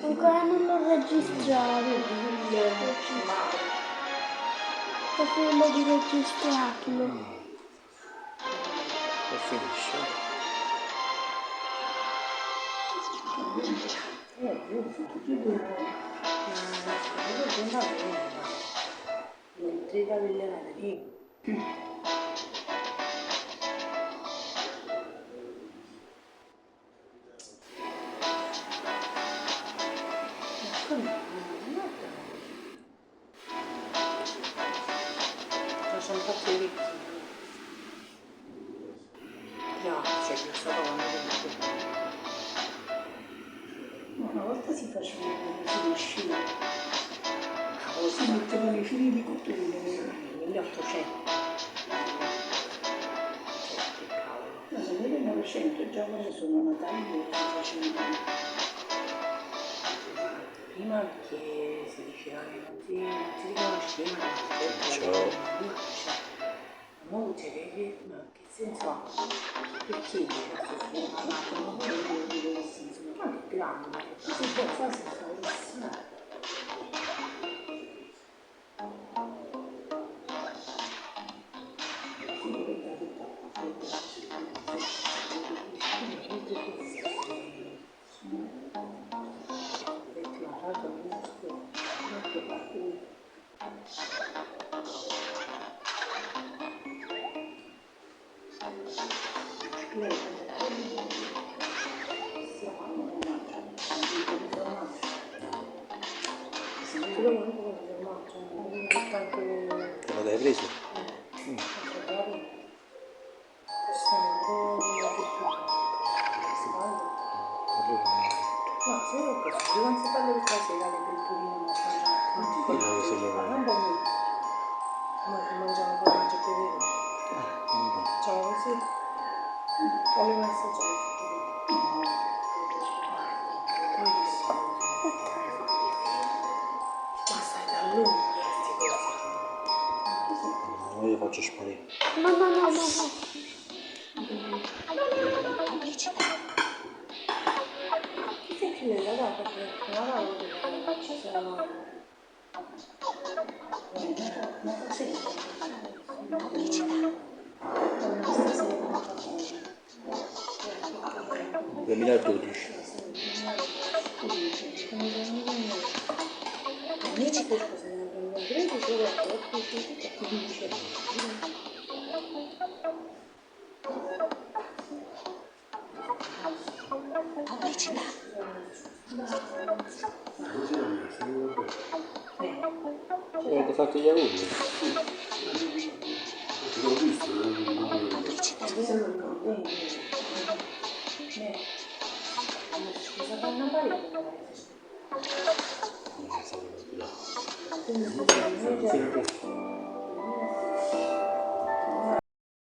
Ancora non l'ho registrato. Sto finendo di registrarlo. E finisce. Sono fatti ricchi. No, c'è questa donna che una volta si facevano le sci, si mettevano i fili di cotone nel 1800. Che cavolo. No, nel 1900 già quando sono nata io si facevano. Prima che si diceva che non si riconoscevano, non c'è che, ma che senso ha? Perché ma che grande, si può fare senza bellissima. Te lo hai preso? No, se io così, non si parla di stasera le culturine, ma mangiamo un po' di peperoni. Facciamo così. Come assaggiare? Ma stai da lungo queste cose. No, io faccio sparire. No. Chi sei che la data che la lavoro che ci sono. Ma così. 2012. Amici per cosa ne abbiamo preso solo a 15. Avete fatto gli auguri?